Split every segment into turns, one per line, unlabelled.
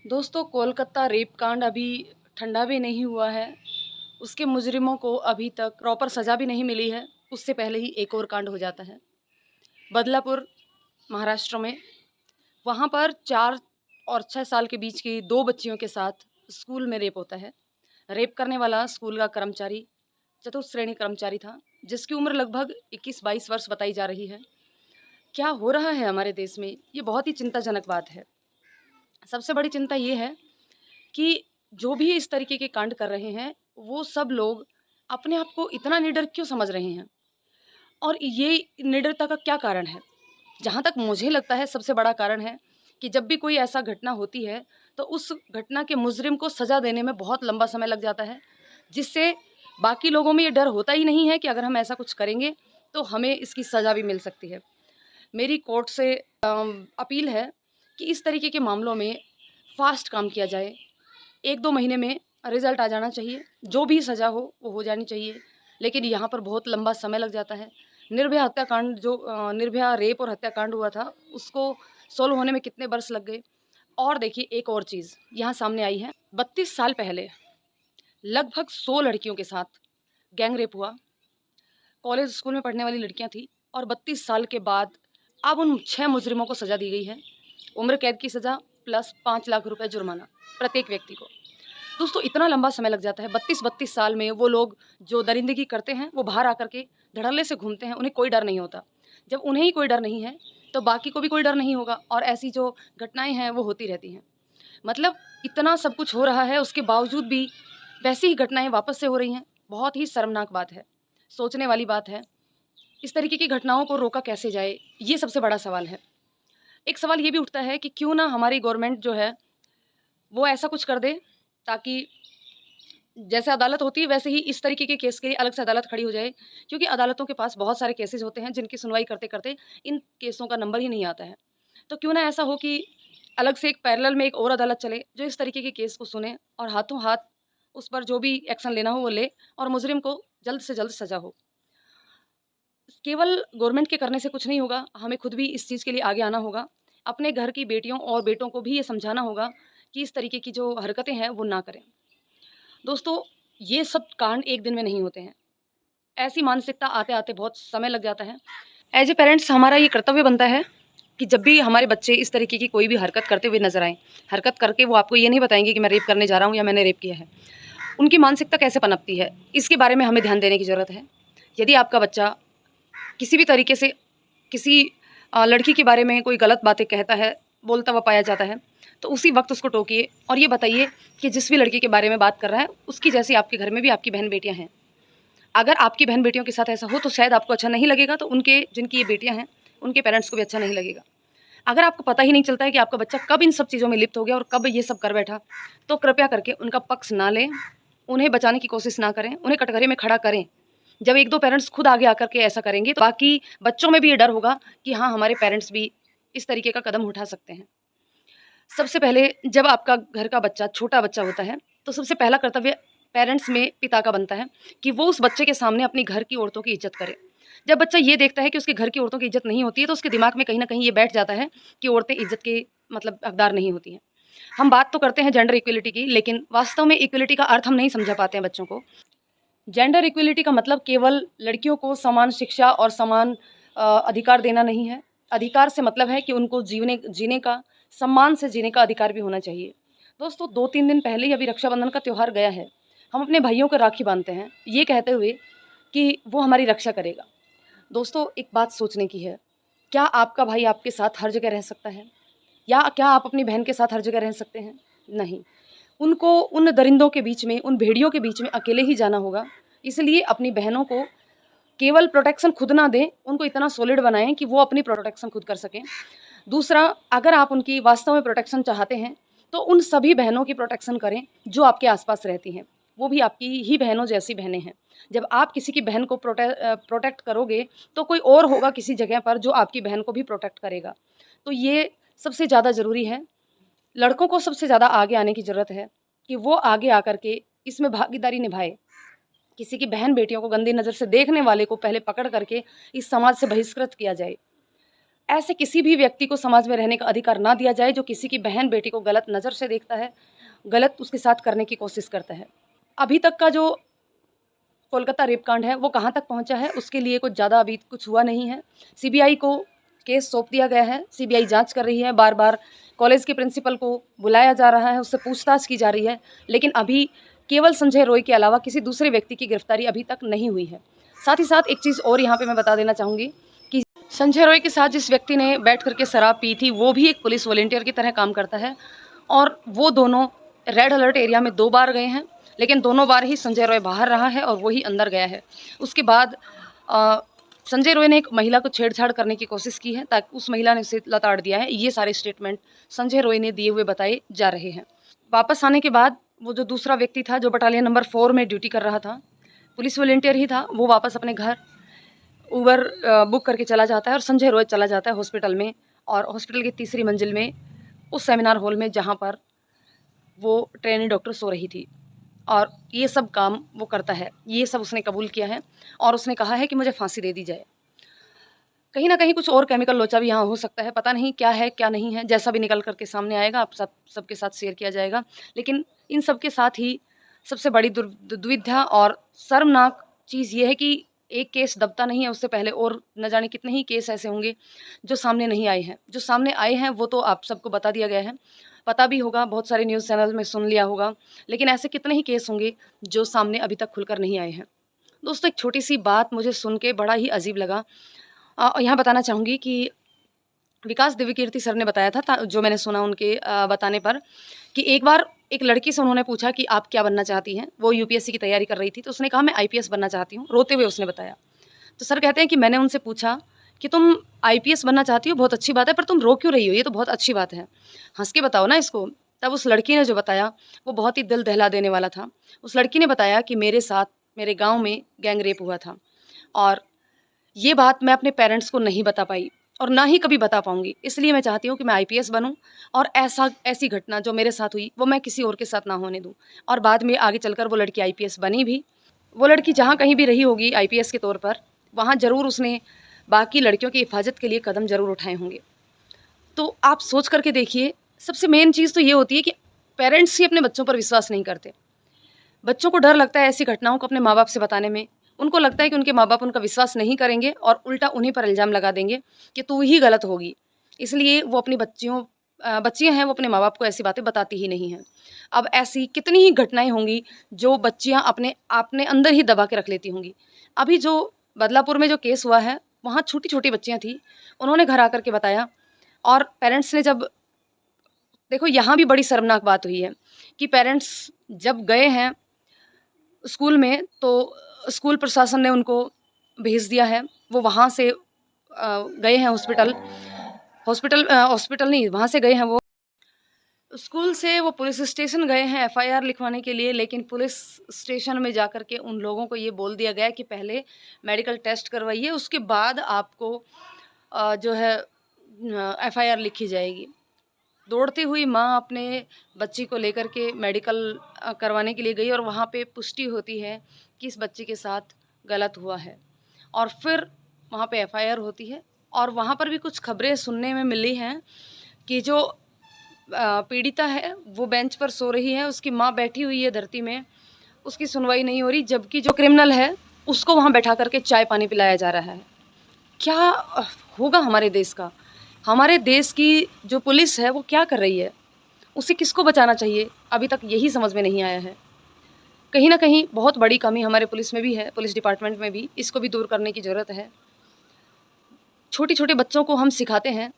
दोस्तों, कोलकाता रेप कांड अभी ठंडा भी नहीं हुआ है। उसके मुजरिमों को अभी तक प्रॉपर सज़ा भी नहीं मिली है। उससे पहले ही एक और कांड हो जाता है। बदलापुर, महाराष्ट्र में, वहाँ पर 4 और 6 साल के बीच की 2 बच्चियों के साथ स्कूल में रेप होता है। रेप करने वाला स्कूल का कर्मचारी चतुर्थ श्रेणी कर्मचारी था, जिसकी उम्र लगभग 21-22 वर्ष बताई जा रही है। क्या हो रहा है हमारे देश में? ये बहुत ही चिंताजनक बात है। सबसे बड़ी चिंता ये है कि जो भी इस तरीके के कांड कर रहे हैं, वो सब लोग अपने आप को इतना निडर क्यों समझ रहे हैं? और ये निडरता का क्या कारण है? जहाँ तक मुझे लगता है सबसे बड़ा कारण है कि जब भी कोई ऐसा घटना होती है, तो उस घटना के मुजरिम को सज़ा देने में बहुत लंबा समय लग जाता है, जिससे बाकी लोगों में ये डर होता ही नहीं है कि अगर हम ऐसा कुछ करेंगे, तो हमें इसकी सज़ा भी मिल सकती है। मेरी कोर्ट से अपील है कि इस तरीके के मामलों में फ़ास्ट काम किया जाए। 1-2 महीने में रिज़ल्ट आ जाना चाहिए। जो भी सज़ा वो हो जानी चाहिए। लेकिन यहाँ पर बहुत लंबा समय लग जाता है। निर्भया हत्याकांड जो निर्भया रेप और हत्याकांड हुआ था, उसको सॉल्व होने में कितने वर्ष लग गए। और देखिए, एक और चीज़ यहाँ सामने आई है। 32 साल पहले लगभग 100 लड़कियों के साथ गैंग रेप हुआ। कॉलेज स्कूल में पढ़ने वाली लड़कियाँ थीं और 32 साल के बाद अब उन 6 मुजरिमों को सज़ा दी गई है। उम्र कैद की सज़ा प्लस 5 लाख रुपए जुर्माना प्रत्येक व्यक्ति को। दोस्तों, इतना लंबा समय लग जाता है। 32-32 साल में वो लोग जो दरिंदगी करते हैं, वो बाहर आकर के धड़ल्ले से घूमते हैं, उन्हें कोई डर नहीं होता। जब उन्हें ही कोई डर नहीं है, तो बाकी को भी कोई डर नहीं होगा और ऐसी जो घटनाएँ हैं, वो होती रहती हैं। मतलब इतना सब कुछ हो रहा है, उसके बावजूद भी वैसी ही घटनाएँ वापस से हो रही हैं। बहुत ही शर्मनाक बात है, सोचने वाली बात है। इस तरीके की घटनाओं को रोका कैसे जाए, ये सबसे बड़ा सवाल है। एक सवाल ये भी उठता है कि क्यों ना हमारी गवर्नमेंट जो है, वो ऐसा कुछ कर दे ताकि जैसे अदालत होती है वैसे ही इस तरीके के केस के लिए अलग से अदालत खड़ी हो जाए, क्योंकि अदालतों के पास बहुत सारे केसेस होते हैं जिनकी सुनवाई करते-करते इन केसों का नंबर ही नहीं आता है। तो क्यों ना ऐसा हो कि अलग से एक पैरेलल में एक और अदालत चले जो इस तरीके के केस को सुने और हाथों हाथ उस पर जो भी एक्शन लेना हो वो ले और मुजरिम को जल्द से जल्द सज़ा हो। केवल गवर्नमेंट के करने से कुछ नहीं होगा, हमें खुद भी इस चीज़ के लिए आगे आना होगा। अपने घर की बेटियों और बेटों को भी ये समझाना होगा कि इस तरीके की जो हरकतें हैं वो ना करें। दोस्तों, ये सब कांड एक दिन में नहीं होते हैं। ऐसी मानसिकता आते-आते बहुत समय लग जाता है। एज़ ए पेरेंट्स हमारा ये कर्तव्य बनता है कि जब भी हमारे बच्चे इस तरीके की कोई भी हरकत करते हुए नज़र आएँ, हरकत करके वो आपको ये नहीं बताएँगे कि मैं रेप करने जा रहा हूँ या मैंने रेप किया है। उनकी मानसिकता कैसे पनपती है, इसके बारे में हमें ध्यान देने की ज़रूरत है। यदि आपका बच्चा किसी भी तरीके से किसी लड़की के बारे में कोई गलत बातें कहता है, बोलता हुआ पाया जाता है, तो उसी वक़्त उसको टोकिए और ये बताइए कि जिस भी लड़की के बारे में बात कर रहा है, उसकी जैसी आपके घर में भी आपकी बहन-बेटियाँ हैं। अगर आपकी बहन-बेटियों के साथ ऐसा हो तो शायद आपको अच्छा नहीं लगेगा, तो उनके जिनकी ये बेटियाँ हैं, उनके पेरेंट्स को भी अच्छा नहीं लगेगा। अगर आपको पता ही नहीं चलता है कि आपका बच्चा कब इन सब चीज़ों में लिप्त हो गया और कब ये सब कर बैठा, तो कृपया करके उनका पक्ष ना लें, उन्हें बचाने की कोशिश ना करें, उन्हें कटघरे में खड़ा करें। जब 1-2 पेरेंट्स खुद आगे आकर के ऐसा करेंगे, तो बाकी बच्चों में भी ये डर होगा कि हाँ, हमारे पेरेंट्स भी इस तरीके का कदम उठा सकते हैं। सबसे पहले जब आपका घर का बच्चा छोटा बच्चा होता है, तो सबसे पहला कर्तव्य पेरेंट्स में पिता का बनता है कि वो उस बच्चे के सामने अपनी घर की औरतों की इज़्ज़त करे। जब बच्चा ये देखता है कि उसके घर की औरतों की इज़्ज़त नहीं होती है, तो उसके दिमाग में कहीं न कहीं ये बैठ जाता है कि औरतें इज़्ज़त के मतलब हकदार नहीं होती हैं। हम बात तो करते हैं जेंडर इक्वलिटी की, लेकिन वास्तव में इक्वलिटी का अर्थ हम नहीं समझा पाते हैं बच्चों को। जेंडर इक्वलिटी का मतलब केवल लड़कियों को समान शिक्षा और समान अधिकार देना नहीं है। अधिकार से मतलब है कि उनको जीने का, सम्मान से जीने का अधिकार भी होना चाहिए। दोस्तों, 2-3 दिन पहले ही अभी रक्षाबंधन का त्योहार गया है। हम अपने भाइयों को राखी बाँधते हैं, ये कहते हुए कि वो हमारी रक्षा करेगा। दोस्तों, एक बात सोचने की है, क्या आपका भाई आपके साथ हर जगह रह सकता है? या क्या आप अपनी बहन के साथ हर जगह रह सकते हैं? नहीं। उनको उन दरिंदों के बीच में, उन भेड़ियों के बीच में अकेले ही जाना होगा। इसलिए अपनी बहनों को केवल प्रोटेक्शन खुद ना दें, उनको इतना सॉलिड बनाएँ कि वो अपनी प्रोटेक्शन खुद कर सकें। दूसरा, अगर आप उनकी वास्तव में प्रोटेक्शन चाहते हैं, तो उन सभी बहनों की प्रोटेक्शन करें जो आपके आस-पास रहती हैं। वो भी आपकी ही बहनों जैसी बहनें हैं। जब आप किसी की बहन को प्रोटेक्ट करोगे, तो कोई और होगा किसी जगह पर जो आपकी बहन को भी प्रोटेक्ट करेगा। तो ये सबसे ज़्यादा ज़रूरी है। लड़कों को सबसे ज़्यादा आगे आने की ज़रूरत है कि वो आगे आकर के इसमें भागीदारी निभाए। किसी की बहन-बेटियों को गंदी नज़र से देखने वाले को पहले पकड़ करके इस समाज से बहिष्कृत किया जाए। ऐसे किसी भी व्यक्ति को समाज में रहने का अधिकार ना दिया जाए जो किसी की बहन बेटी को गलत नज़र से देखता है, गलत उसके साथ करने की कोशिश करता है। अभी तक का जो कोलकाता रेप कांड है वो कहाँ तक पहुँचा है उसके लिए कुछ ज़्यादा अभी कुछ हुआ नहीं है। सीबीआई को केस सौंप दिया गया है, सीबीआई जांच कर रही है, बार-बार कॉलेज के प्रिंसिपल को बुलाया जा रहा है, उससे पूछताछ की जा रही है, लेकिन अभी केवल संजय रॉय के अलावा किसी दूसरे व्यक्ति की गिरफ्तारी अभी तक नहीं हुई है। साथ ही साथ एक चीज़ और यहाँ पे मैं बता देना चाहूँगी कि संजय रॉय के साथ जिस व्यक्ति ने बैठ कर के शराब पी थी वो भी एक पुलिस वॉलंटियर की तरह काम करता है और वो दोनों रेड अलर्ट एरिया में 2 बार गए हैं, लेकिन दोनों बार ही संजय रॉय बाहर रहा है और वो ही अंदर गया है। उसके बाद संजय रॉय ने एक महिला को छेड़छाड़ करने की कोशिश की है ताकि उस महिला ने उसे लताड़ दिया है। ये सारे स्टेटमेंट संजय रॉय ने दिए हुए बताए जा रहे हैं। वापस आने के बाद वो जो दूसरा व्यक्ति था जो बटालियन नंबर 4 में ड्यूटी कर रहा था, पुलिस वॉलंटियर ही था, वो वापस अपने घर उबर बुक करके चला जाता है और संजय रॉय चला जाता है हॉस्पिटल में, और हॉस्पिटल की तीसरी मंजिल में उस सेमिनार हॉल में जहाँ पर वो ट्रेनी डॉक्टर सो रही थी, और ये सब काम वो करता है। ये सब उसने कबूल किया है और उसने कहा है कि मुझे फांसी दे दी जाए। कहीं न कहीं कुछ और केमिकल लोचा भी यहाँ हो सकता है, पता नहीं क्या है, क्या नहीं है, जैसा भी निकल कर के सामने आएगा आप सबके साथ शेयर किया जाएगा। लेकिन इन सब के साथ ही सबसे बड़ी दुविधा और शर्मनाक चीज़ ये है कि एक केस दबता नहीं है, उससे पहले और न जाने कितने ही केस ऐसे होंगे जो सामने नहीं आए हैं। जो सामने आए हैं वो तो आप सबको बता दिया गया है, पता भी होगा, बहुत सारे न्यूज़ चैनल में सुन लिया होगा, लेकिन ऐसे कितने ही केस होंगे जो सामने अभी तक खुलकर नहीं आए हैं। दोस्तों, एक छोटी-सी बात मुझे सुन के बड़ा ही अजीब लगा। यहाँ बताना चाहूँगी कि विकास दिव्यकीर्ति सर ने बताया था जो मैंने सुना उनके बताने पर, कि एक बार एक लड़की से उन्होंने पूछा कि आप क्या बनना चाहती हैं? वो यूपीएससी की तैयारी कर रही थी, तो उसने कहा मैं आईपीएस बनना चाहती हूँ, रोते हुए उसने बताया। तो सर कहते हैं कि मैंने उनसे पूछा कि तुम आईपीएस बनना चाहती हो, बहुत अच्छी बात है, पर तुम रो क्यों रही हो? ये तो बहुत अच्छी बात है, हँस के बताओ ना इसको। तब उस लड़की ने जो बताया वो बहुत ही दिल दहला देने वाला था। उस लड़की ने बताया कि मेरे साथ मेरे गाँव में गैंग रेप हुआ था, और ये बात मैं अपने पेरेंट्स को नहीं बता पाई और ना ही कभी बता पाऊँगी। इसलिए मैं चाहती हूँ कि मैं आईपीएस बनूँ और ऐसी घटना जो मेरे साथ हुई वो मैं किसी और के साथ ना होने दूँ। और बाद में आगे चलकर वो लड़की आईपीएस बनी भी। वो लड़की जहाँ कहीं भी रही होगी आईपीएस के तौर पर, वहाँ ज़रूर उसने बाकी लड़कियों की हिफाज़त के लिए कदम ज़रूर उठाए होंगे। तो आप सोच कर के देखिए, सबसे मेन चीज़ तो ये होती है कि पेरेंट्स ही अपने बच्चों पर विश्वास नहीं करते। बच्चों को डर लगता है ऐसी घटनाओं को अपने माँ-बाप से बताने में। उनको लगता है कि उनके माँ-बाप उनका विश्वास नहीं करेंगे और उल्टा उन्हीं पर इल्ज़ाम लगा देंगे कि तू ही गलत होगी। इसलिए वो अपनी बच्चियाँ हैं वो अपने माँ-बाप को ऐसी बातें बताती ही नहीं हैं। अब ऐसी कितनी ही घटनाएँ होंगी जो बच्चियाँ अपने अंदर ही दबा के रख लेती होंगी। अभी जो बदलापुर में जो केस हुआ है, वहाँ छोटी-छोटी बच्चियाँ थीं, उन्होंने घर आकर के बताया, और पेरेंट्स ने जब देखो यहाँ भी बड़ी शर्मनाक बात हुई है कि पेरेंट्स जब गए हैं स्कूल में, तो स्कूल प्रशासन ने उनको भेज दिया है। वो वहाँ से गए हैं हॉस्पिटल नहीं, वहाँ से गए हैं वो स्कूल से वो पुलिस स्टेशन गए हैं एफआईआर लिखवाने के लिए, लेकिन पुलिस स्टेशन में जाकर के उन लोगों को ये बोल दिया गया कि पहले मेडिकल टेस्ट करवाइए, उसके बाद आपको जो है एफआईआर लिखी जाएगी। दौड़ती हुई माँ अपने बच्ची को लेकर के मेडिकल करवाने के लिए गई और वहाँ पे पुष्टि होती है कि इस बच्ची के साथ गलत हुआ है, और फिर वहाँ पे एफआईआर होती है। और वहाँ पर भी कुछ खबरें सुनने में मिली हैं कि जो पीड़िता है वो बेंच पर सो रही है, उसकी माँ बैठी हुई है धरती में, उसकी सुनवाई नहीं हो रही, जबकि जो क्रिमिनल है उसको वहाँ बैठा करके चाय पानी पिलाया जा रहा है। क्या होगा हमारे देश का? हमारे देश की जो पुलिस है वो क्या कर रही है? उसे किसको बचाना चाहिए? अभी तक यही समझ में नहीं आया है। कहीं न कहीं बहुत बड़ी कमी हमारे पुलिस में भी है, पुलिस डिपार्टमेंट में भी, इसको भी दूर करने की ज़रूरत है। छोटे-छोटे बच्चों को हम सिखाते हैं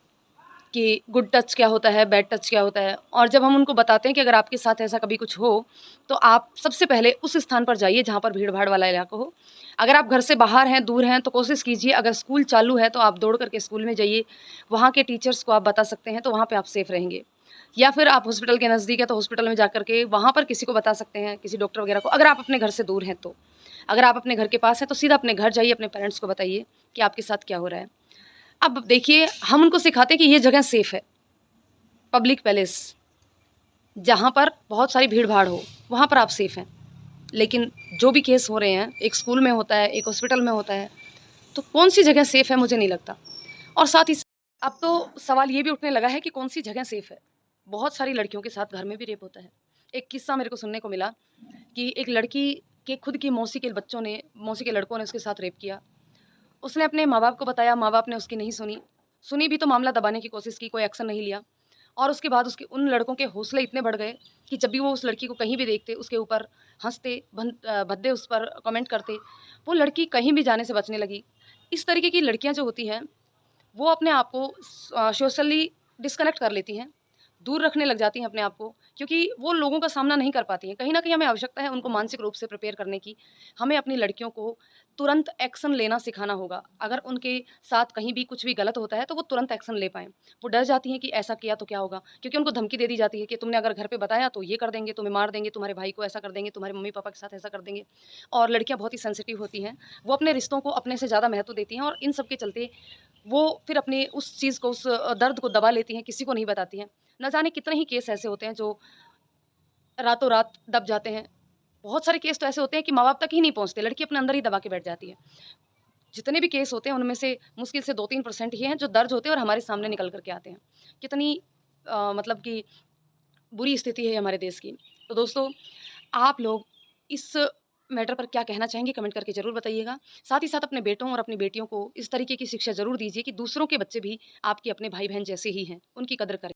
कि गुड टच क्या होता है, बैड टच क्या होता है, और जब हम उनको बताते हैं कि अगर आपके साथ ऐसा कभी कुछ हो, तो आप सबसे पहले उस स्थान पर जाइए जहाँ पर भीड़-भाड़ वाला इलाका हो। अगर आप घर से बाहर हैं, दूर हैं, तो कोशिश कीजिए, अगर स्कूल चालू है तो आप दौड़ करके स्कूल में जाइए। वहाँ के टीचर्स को आप बता सकते हैं, तो वहाँ पे आप सेफ रहेंगे। या फिर आप हॉस्पिटल के नज़दीक है तो हॉस्पिटल में जाकर के वहाँ पर किसी को बता सकते हैं, किसी डॉक्टर वगैरह को। अगर आप अपने घर से दूर हैं तो। अगर आप अपने घर के पास हैं तो सीधा अपने घर जाइए, अपने पेरेंट्स को बताइए कि आपके साथ क्या हो रहा है। अब देखिए, हम उनको सिखाते हैं कि ये जगह सेफ है, पब्लिक पैलेस, जहाँ पर बहुत सारी भीड़-भाड़ हो, वहाँ पर आप सेफ हैं। लेकिन जो भी केस हो रहे हैं, एक स्कूल में होता है, एक हॉस्पिटल में होता है, तो कौन-सी जगह सेफ है मुझे नहीं लगता। और साथ ही अब तो सवाल ये भी उठने लगा है कि कौन-सी जगह सेफ़ है। बहुत सारी लड़कियों के साथ घर में भी रेप होता है। एक किस्सा मेरे को सुनने को मिला कि एक लड़की के खुद की मौसी के लड़कों ने उसके साथ रेप किया। उसने अपने माँ-बाप को बताया, माँ-बाप ने उसकी नहीं सुनी। सुनी भी तो मामला दबाने की कोशिश की, कोई एक्शन नहीं लिया और उसके बाद उसके उन लड़कों के हौसले इतने बढ़ गए कि जब भी वो उस लड़की को कहीं भी देखते, उसके ऊपर हँसते, भद्दे उस पर कमेंट करते। वो लड़की कहीं भी जाने से बचने लगी। इस तरीके की लड़कियाँ जो होती हैं वो अपने आप को सोशली डिस्कनेक्ट कर लेती हैं, दूर रखने लग जाती हैं अपने आप को क्योंकि वो लोगों का सामना नहीं कर पाती हैं। कहीं न कहीं हमें आवश्यकता है उनको मानसिक रूप से प्रिपेयर करने की। हमें अपनी लड़कियों को तुरंत एक्शन लेना सिखाना होगा। अगर उनके साथ कहीं भी कुछ भी गलत होता है तो वो तुरंत एक्शन ले पाएँ। वो डर जाती हैं कि ऐसा किया तो क्या होगा? क्योंकि उनको धमकी दे दी जाती है कि तुमने अगर घर पे बताया तो ये कर देंगे, तुम्हें मार देंगे, तुम्हारे भाई को ऐसा कर देंगे, तुम्हारे मम्मी-पापा के साथ ऐसा कर देंगे। और लड़कियाँ बहुत ही सेंसिटिव होती हैं। वो अपने रिश्तों को अपने से ज़्यादा महत्व देती हैं और इन सब के चलते वो फिर अपनी उस चीज़ को उस दर्द को दबा लेती हैं, किसी को नहीं बताती हैं। न जाने कितने ही केस ऐसे होते हैं जो रातों-रात दब जाते हैं। बहुत सारे केस तो ऐसे होते हैं कि माँ-बाप तक ही नहीं पहुँचते, लड़की अपने अंदर ही दबा के बैठ जाती है। जितने भी केस होते हैं उनमें से मुश्किल से 2-3% ही हैं जो दर्ज होते हैं और हमारे सामने निकल कर के आते हैं। कितनी मतलब कि बुरी स्थिति है हमारे देश की। तो दोस्तों, आप लोग इस मैटर पर क्या कहना चाहेंगे कमेंट करके ज़रूर बताइएगा। साथ ही साथ अपने बेटों और अपनी बेटियों को इस तरीके की शिक्षा ज़रूर दीजिए कि दूसरों के बच्चे भी आपके अपने भाई-बहन जैसे ही हैं, उनकी कदर करें।